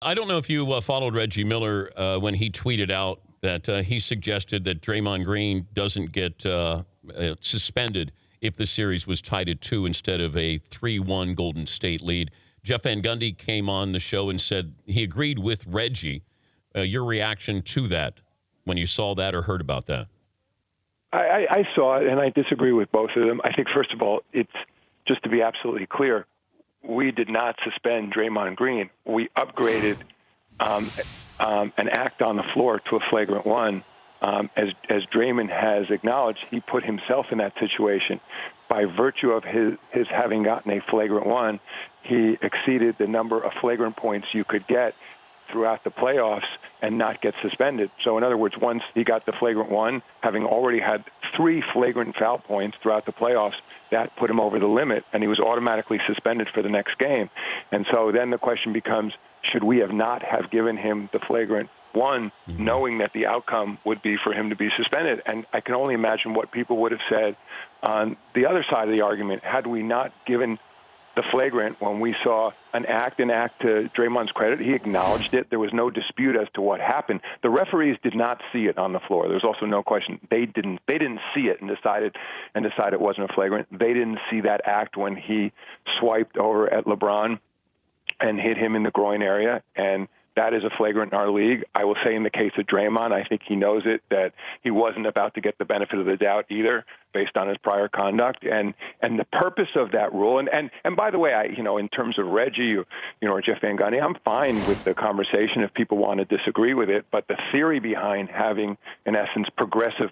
I don't know if you followed Reggie Miller when he tweeted out that he suggested that Draymond Green doesn't get suspended if the series was tied at 2 instead of a 3-1 Golden State lead. Jeff Van Gundy came on the show and said he agreed with Reggie. Your reaction to that when you saw that or heard about that? I saw it, and I disagree with both of them. I think, first of all, it's just to be absolutely clear, we did not suspend Draymond Green. We upgraded an act on the floor to a flagrant one. As Draymond has acknowledged, he put himself in that situation. By virtue of his having gotten a flagrant one, he exceeded the number of flagrant points you could get throughout the playoffs and not get suspended. So in other words, once he got the flagrant one, having already had 3 flagrant foul points throughout the playoffs, that put him over the limit, and he was automatically suspended for the next game. And so then the question becomes, should we have not have given him the flagrant one, knowing that the outcome would be for him to be suspended? And I can only imagine what people would have said on the other side of the argument had we not given the flagrant when we saw an act to Draymond's credit. He acknowledged it. There was no dispute as to what happened. The referees did not see it on the floor. There's also no question. They didn't see it and decided it wasn't a flagrant. They didn't see that act when he swiped over at LeBron and hit him in the groin area, and that is a flagrant in our league. I will say in the case of Draymond, I think he knows it, that he wasn't about to get the benefit of the doubt either based on his prior conduct. And the purpose of that rule, and by the way, in terms of Reggie or Jeff Van Gundy, I'm fine with the conversation if people want to disagree with it, but the theory behind having, in essence, progressive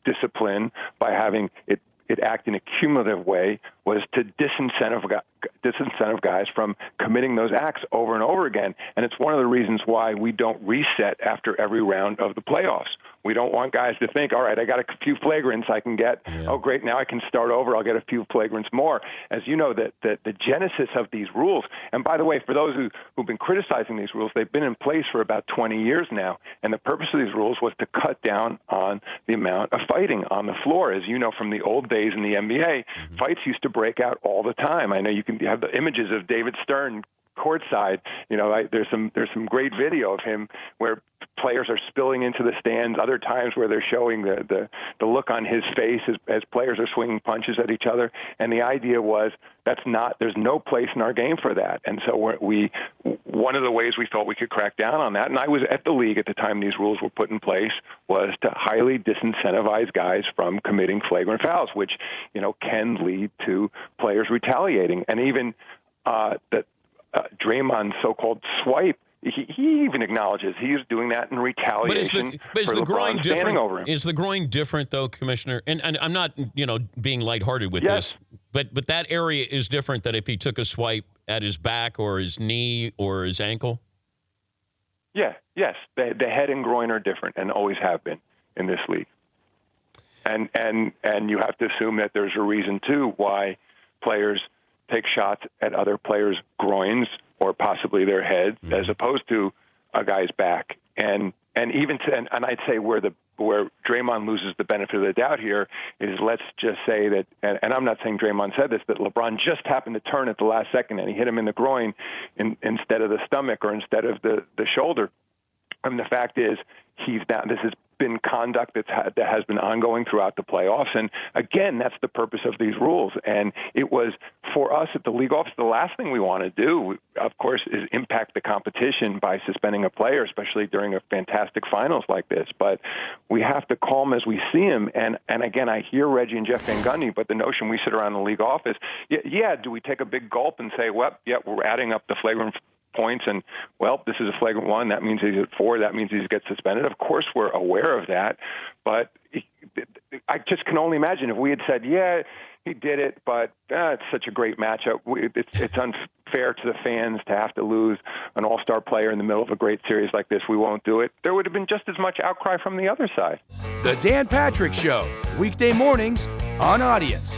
discipline by having it act in a cumulative way was to disincentive guys from committing those acts over and over again. And it's one of the reasons why we don't reset after every round of the playoffs. We don't want guys to think, all right, I got a few flagrants I can get. Yeah. Oh, great, now I can start over. I'll get a few flagrants more. As you know, the genesis of these rules, and by the way, for those who've been criticizing these rules, they've been in place for about 20 years now. And the purpose of these rules was to cut down on the amount of fighting on the floor. As you know from the old days in the NBA, fights used to break out all the time. I know you can have the images of David Stern courtside. There's some great video of him where players are spilling into the stands. Other times where they're showing the look on his face as players are swinging punches at each other. And the idea was there's no place in our game for that. And so one of the ways we thought we could crack down on that, and I was at the league at the time these rules were put in place, was to highly disincentivize guys from committing flagrant fouls, which can lead to players retaliating. And even Draymond's so-called swipe, he even acknowledges he is doing that in retaliation for LeBron standing over him. Is the groin different, though, Commissioner? And I'm not, being lighthearted with this, but that area is different than if he took a swipe at his back or his knee or his ankle? Yeah, yes. The head and groin are different and always have been in this league. And you have to assume that there's a reason, too, why players take shots at other players' groins or possibly their heads, as opposed to a guy's back. And I'd say where Draymond loses the benefit of the doubt here is, let's just say that, and I'm not saying Draymond said this, that LeBron just happened to turn at the last second and he hit him in the groin instead of the stomach or instead of the shoulder. And the fact is, this has been conduct that has been ongoing throughout the playoffs. And again, that's the purpose of these rules. And it was, for us at the league office, the last thing we want to do, of course, is impact the competition by suspending a player, especially during a fantastic finals like this. But we have to call them as we see them. And again, I hear Reggie and Jeff Van Gundy, but the notion we sit around the league office, do we take a big gulp and say, well, yeah, we're adding up the flagrant points, and this is a flagrant one. That means he's at 4. That means he gets suspended. Of course, we're aware of that, but I just can only imagine if we had said, yeah, he did it, but it's such a great matchup. It's unfair to the fans to have to lose an all-star player in the middle of a great series like this. We won't do it. There would have been just as much outcry from the other side. The Dan Patrick Show, weekday mornings on Audience.